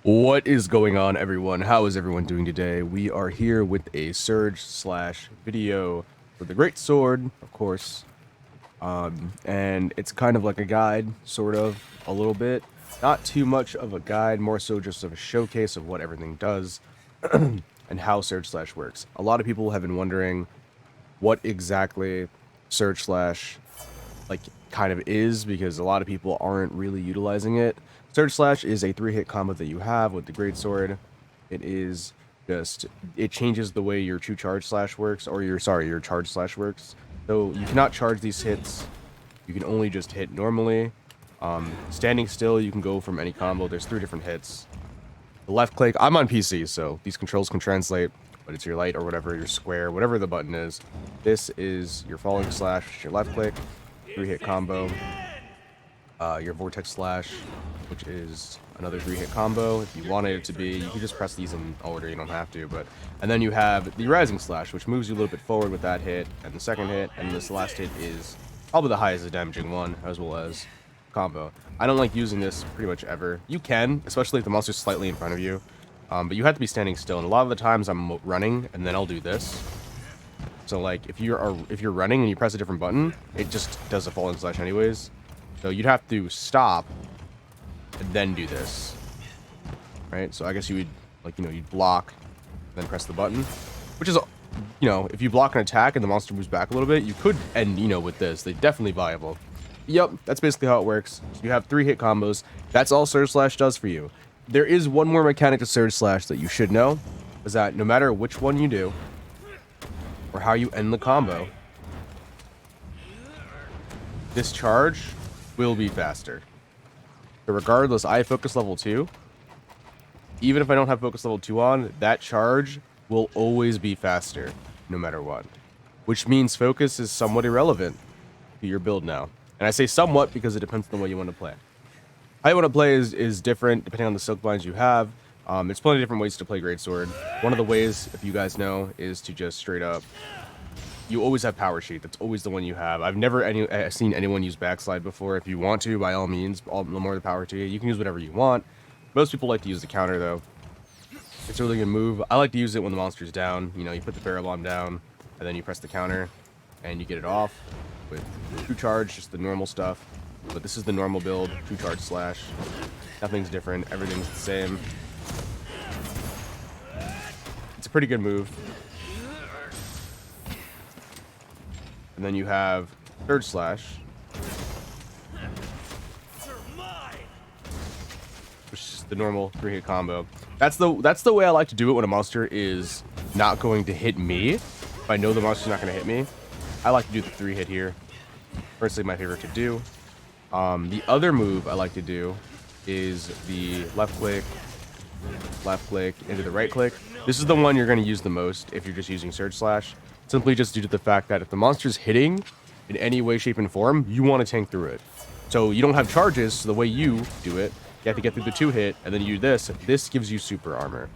What is going on, everyone? How is everyone doing today? We are here with a Surge slash video for the Great Sword, of course. And it's kind of like a guide, sort of, a little bit. Not too much of a guide, more so just of a showcase of what everything does and how Surge slash works. A lot of people have been wondering what exactly Surge slash like kind of is, because a lot of people aren't really utilizing it. Surge Slash is a 3-hit combo that you have with the Great Sword. It is just, it changes the way your true charge slash works, or your charge slash works. So you cannot charge these hits. You can only just hit normally. Standing still, you can go from any combo. There's 3 different hits. The left click, I'm on PC, so these controls can translate, but it's your light or whatever, your square, whatever the button is. This is your falling slash, your left click, 3-hit combo. Your vortex slash, which is another 3-hit combo. If you wanted it to be, you can just press these in order, you don't have to, but and then you have the rising slash, which moves you a little bit forward with that hit and the second hit, and this last hit is probably the highest damaging one, as well as combo. I don't like using this pretty much ever. You can, especially if the monster's slightly in front of you, but you have to be standing still, and a lot of the times I'm running and then I'll do this. So like if you're running and you press a different button, it just does a falling slash anyways. So you'd have to stop and then do this, right? So I guess you would, like, you'd block, then press the button, which is, if you block an attack and the monster moves back a little bit, you could end, with this. They're definitely viable. Yep, that's basically how it works. So you have 3-hit combos. That's all Surge Slash does for you. There is one more mechanic to Surge Slash that you should know, is that no matter which one you do, or how you end the combo, this charge will be faster. So regardless, I have focus level 2. Even if I don't have focus level 2 on, that charge will always be faster, no matter what. Which means focus is somewhat irrelevant to your build now. And I say somewhat because it depends on the way you want to play. How you want to play is different depending on the silk blinds you have. There's plenty of different ways to play Greatsword. One of the ways, if you guys know, is to just straight up, you always have power sheet. That's always the one you have. I've never seen anyone use backslide before. If you want to, by all means, the more the power to you. You can use whatever you want. Most people like to use the counter, though. It's a really good move. I like to use it when the monster's down. You put the barrel bomb down, and then you press the counter, and you get it off with true charge, just the normal stuff. But this is the normal build, true charge slash. Nothing's different. Everything's the same. It's a pretty good move. And then you have Surge Slash, which is the normal 3-hit combo. That's the way I like to do it when a monster is not going to hit me. If I know the monster's not going to hit me, I like to do the 3-hit here. Personally, my favorite to do. The other move I like to do is the left click into the right click. This is the one you're going to use the most if you're just using Surge Slash. Simply just due to the fact that if the monster's hitting in any way, shape, and form, you want to tank through it. So you don't have charges, so the way you do it, you have to get through the 2-hit, and then you do this. This gives you super armor.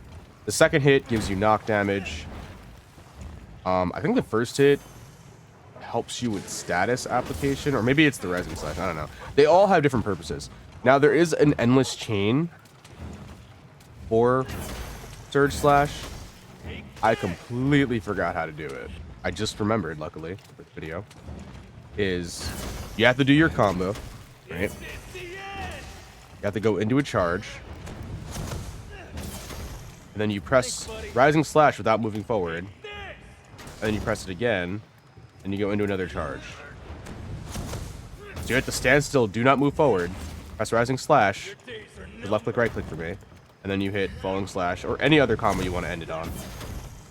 The second hit gives you knock damage. I think the first hit helps you with status application, or maybe it's the rising slash, I don't know. They all have different purposes. Now, there is an endless chain for Surge Slash. I completely forgot how to do it. I just remembered, luckily, for the video. Is you have to do your combo, right? You have to go into a charge. And then you press Rising Slash without moving forward. And then you press it again. And you go into another charge. So you have to stand still, do not move forward. Press Rising Slash. Left click, right click for me. And then you hit Falling Slash, or any other combo you want to end it on.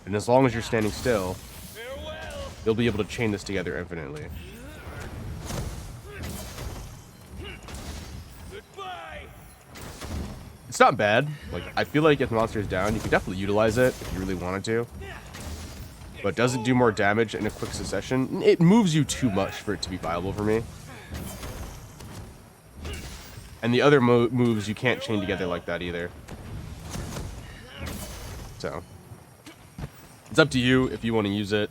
And as long as you're standing still, you'll be able to chain this together infinitely. It's not bad. Like, I feel like if the monster is down, you could definitely utilize it if you really wanted to. But does it do more damage in a quick succession? It moves you too much for it to be viable for me. And the other moves you can't chain together like that either. So it's up to you if you want to use it.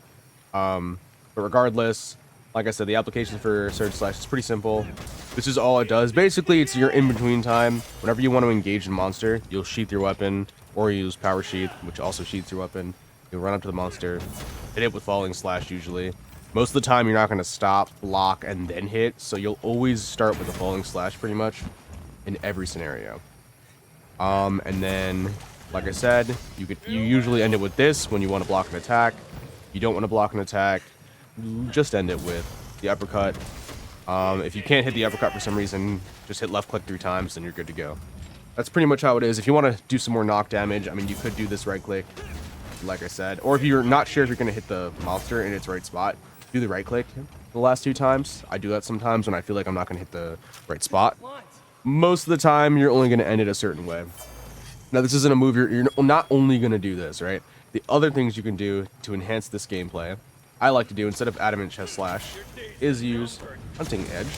But regardless, Like I said, the application for Surge Slash is pretty simple. This is all it does. Basically, it's your in-between time. Whenever you want to engage a monster, you'll sheath your weapon, or you use Power Sheath, which also sheaths your weapon. You'll run up to the monster, hit it with Falling Slash usually. Most of the time, you're not going to stop, block, and then hit, so you'll always start with a Falling Slash pretty much in every scenario. And then, like I said, you usually end it with this when you want to block an attack. You don't want to block an attack, just end it with the uppercut. If you can't hit the uppercut for some reason, just hit left click 3 times and you're good to go. That's pretty much how it is. If you want to do some more knock damage, I mean, you could do this right click, like I said. Or if you're not sure if you're going to hit the monster in its right spot, do the right click the last 2 times. I do that sometimes when I feel like I'm not going to hit the right spot. Most of the time, you're only going to end it a certain way. Now, this isn't a move. You're not only going to do this, right? The other things you can do to enhance this gameplay, I like to do, instead of Adamant Chest Slash, is use Hunting Edge.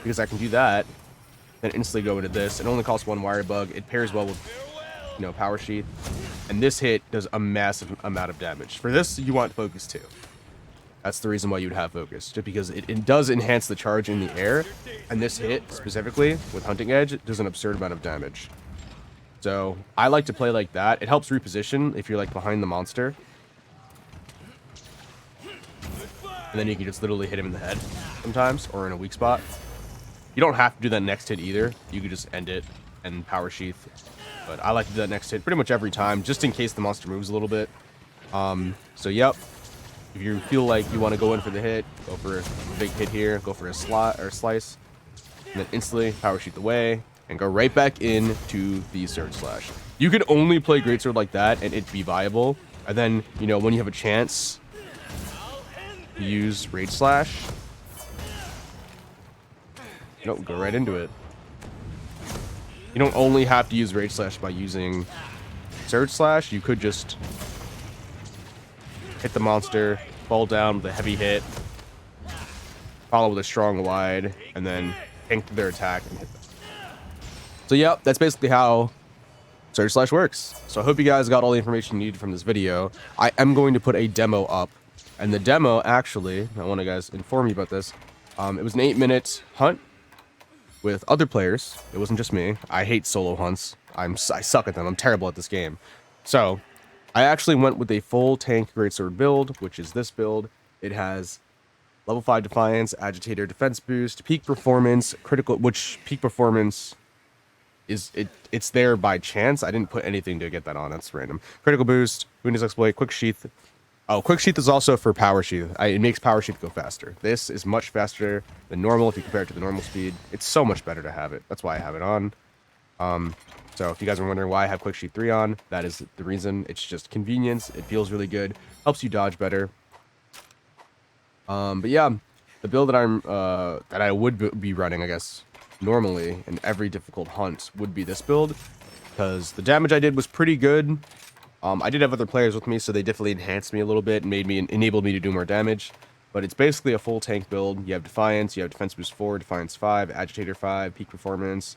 Because I can do that, then instantly go into this. It only costs 1 Wire Bug. It pairs well with, you know, Power Sheath. And this hit does a massive amount of damage. For this, you want Focus too. That's the reason why you'd have Focus, just because it does enhance the charge in the air, and this hit, specifically, with Hunting Edge, does an absurd amount of damage. So, I like to play like that. It helps reposition if you're, like, behind the monster. And then you can just literally hit him in the head sometimes, or in a weak spot. You don't have to do that next hit either. You could just end it and Power Sheath. But I like to do that next hit pretty much every time, just in case the monster moves a little bit. So, yep. If you feel like you want to go in for the hit, go for a big hit here, go for a slot or slice, and then instantly Power Sheath away, and go right back into the Surge Slash. You could only play Greatsword like that, and it'd be viable. And then, you know, when you have a chance, use Rage Slash. Nope, go right into it. You don't only have to use Rage Slash by using Surge Slash. You could just hit the monster, fall down with a heavy hit, follow with a strong wide, and then tank their attack and hit them. So yeah, that's basically how Surge Slash works. So I hope you guys got all the information you needed from this video. I am going to put a demo up, and the demo, actually, I want to guys inform you about this. It was an 8-minute hunt with other players. It wasn't just me. I hate solo hunts. I suck at them. I'm terrible at this game. So I actually went with a full tank greatsword build, which is this build. It has level 5 Defiance, Agitator, Defense Boost, Peak Performance, Critical, which Peak Performance is, it's there by chance. I didn't put anything to get that on. That's random. Critical Boost, Woundless Exploit, Quick Sheath. Oh, Quick Sheath is also for Power Sheath. It makes Power Sheath go faster. This is much faster than normal if you compare it to the normal speed. It's so much better to have it. That's why I have it on. So if you guys are wondering why I have Quick Sheath 3 on, that is the reason. It's just convenience. It feels really good. Helps you dodge better. But yeah, the build that I would be running, I guess, normally in every difficult hunt would be this build, because the damage I did was pretty good. I did have other players with me, so they definitely enhanced me a little bit and enabled me to do more damage. But it's basically a full tank build. You have Defiance, you have Defense Boost 4, Defiance 5, Agitator 5, Peak Performance,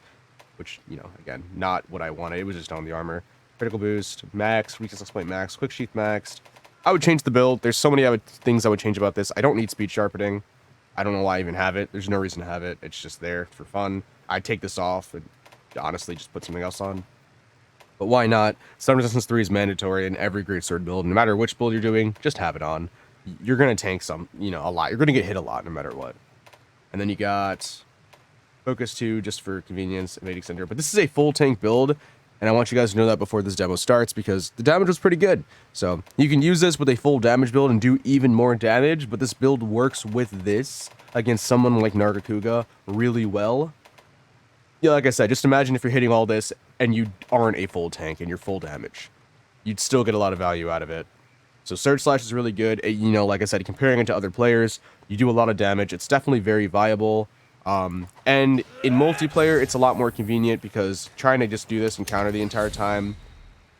which, you know, again, not what I wanted. It was just on the armor. Critical Boost, Max, Weakness Exploit Max, Quick Sheath Maxed. I would change the build. There's so many things I would change about this. I don't need Speed Sharpening. I don't know why I even have it. There's no reason to have it. It's just there for fun. I'd take this off and honestly just put something else on. But why not? Stun Resistance 3 is mandatory in every Greatsword build. No matter which build you're doing, just have it on. You're going to tank some, you know, a lot. You're going to get hit a lot no matter what. And then you got Focus 2 just for convenience, Evading Center. But this is a full tank build, and I want you guys to know that before this demo starts, because the damage was pretty good. So you can use this with a full damage build and do even more damage, but this build works with this against someone like Naraka really well. Yeah, like I said, just imagine if you're hitting all this and you aren't a full tank and you're full damage. You'd still get a lot of value out of it. So Surge Slash is really good. You know, like I said, comparing it to other players, you do a lot of damage. It's definitely very viable. And in multiplayer, it's a lot more convenient, because trying to just do this and counter the entire time,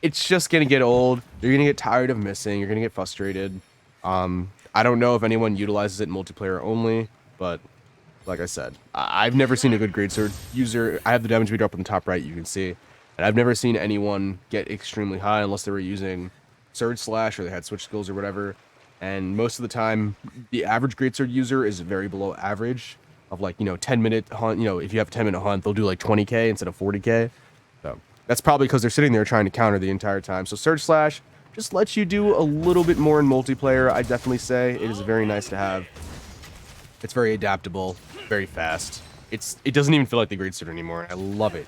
it's just going to get old. You're going to get tired of missing. You're going to get frustrated. I don't know if anyone utilizes it in multiplayer only, but like I said, I've never seen a good Greatsword user. I have the damage meter up in the top right, you can see. And I've never seen anyone get extremely high unless they were using Surge Slash or they had switch skills or whatever. and most of the time, the average greatsword user is very below average. Of like 10-minute hunt. If you have a 10-minute hunt, they'll do like 20k instead of 40k. So that's probably because they're sitting there trying to counter the entire time. So Surge Slash just lets you do a little bit more in multiplayer. I definitely say it is very nice to have. It's very adaptable, very fast. It doesn't even feel like the greatsword anymore. I love it.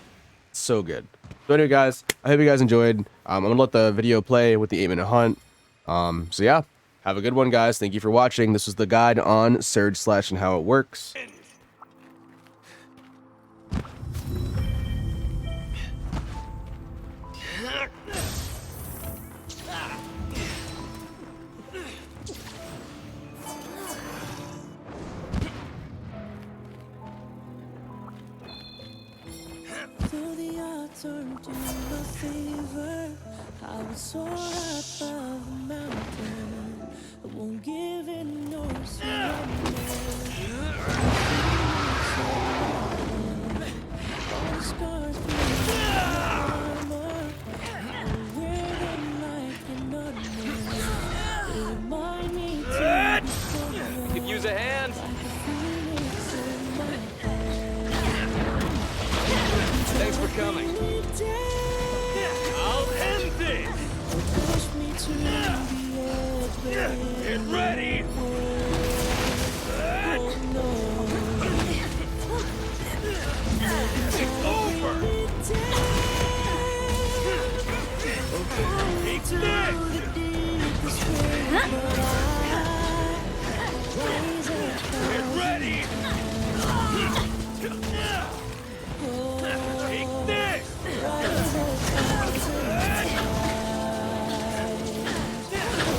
It's so good. So anyway, guys, I hope you guys enjoyed. I'm gonna let the video play with the 8-minute hunt. So yeah, have a good one, guys. Thank you for watching. This was the guide on Surge Slash and how it works. Though the odds aren't in my favor, I will soar above the mountain. I won't give in nor surrender. All the scars beneath my armor, I'll wear them like an ornament. They remind me to be stronger. Could use a hand. Like a phoenix in my head. Thanks for coming. I'll end this. Push me to the edge. Get ready. Oh no. It's over. Take this. Get ready. Take this.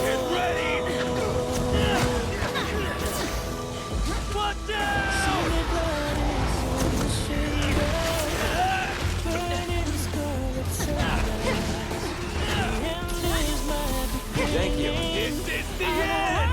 Get ready. Watch out. Thank you. This is the end.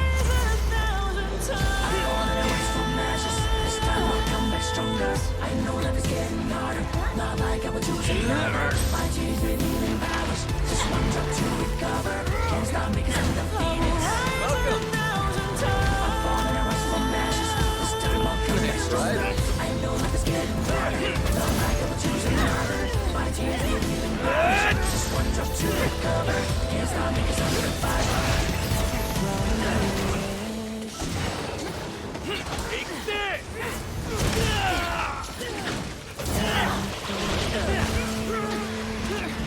I know life is getting harder. Not like I was choosing never. My team's been even powers. Just one drop to recover. Can't stop me 'cause I'm the phoenix. Welcome. I'm falling and rise from ashes. This time I'll come back stronger. I know life is getting harder. Not like I was choosing never. My team's been even powers. Just one drop to recover. Can't stop me 'cause I'm the fire. Take this.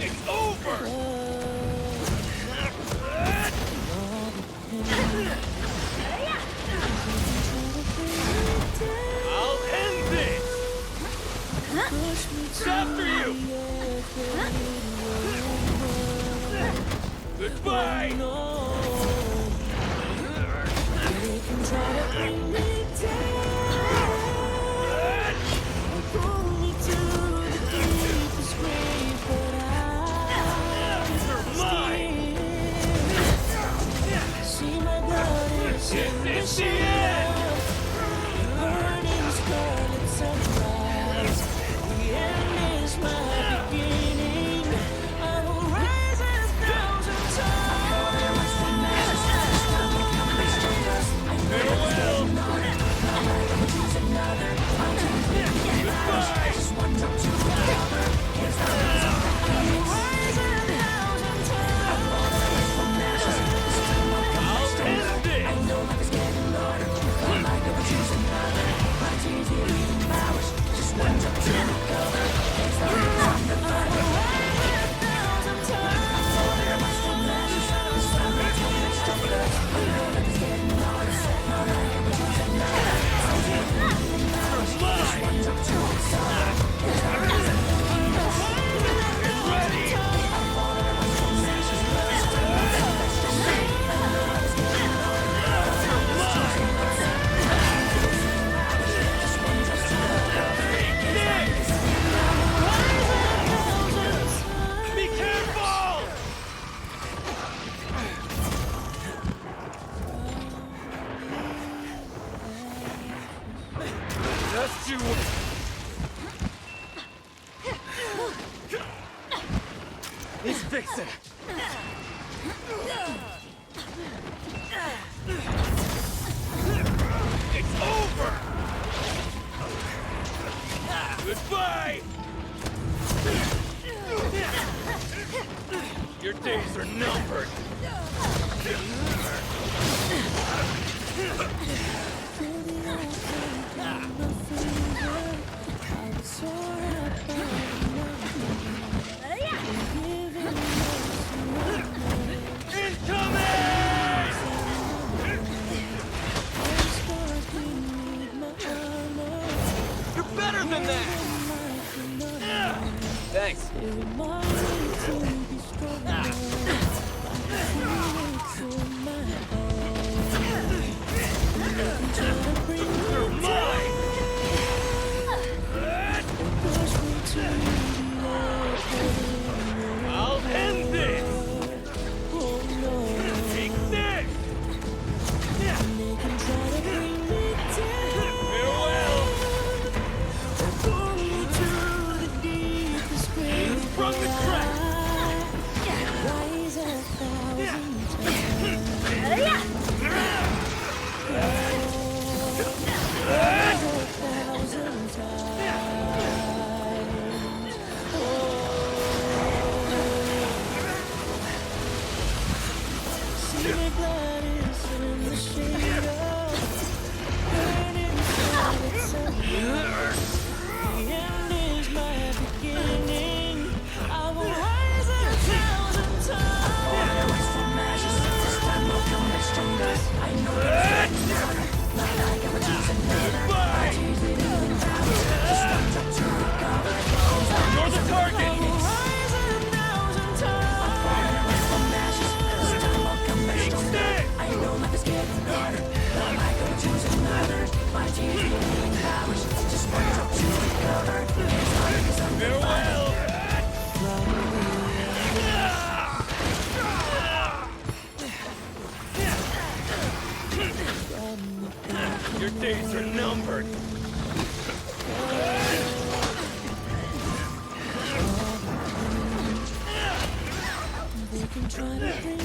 It's over. I'll end this. It's after you. Goodbye. They can try to bring me down. Pull me to the deepest grave, but Mine. see my blood is in the This is the end. burning scarlet sunrise. The end is my beginning. I will rise 1,000 times. Farewell. Goodbye. I'll end this. Be careful! Just you. Let's fix it. It's over! Goodbye! Your days are numbered! You're better than that! Thanks. You're mine! I'll end this! Take this! Farewell! You sprung the trap! You're the target! Farewell! Your days are numbered! They can try to bring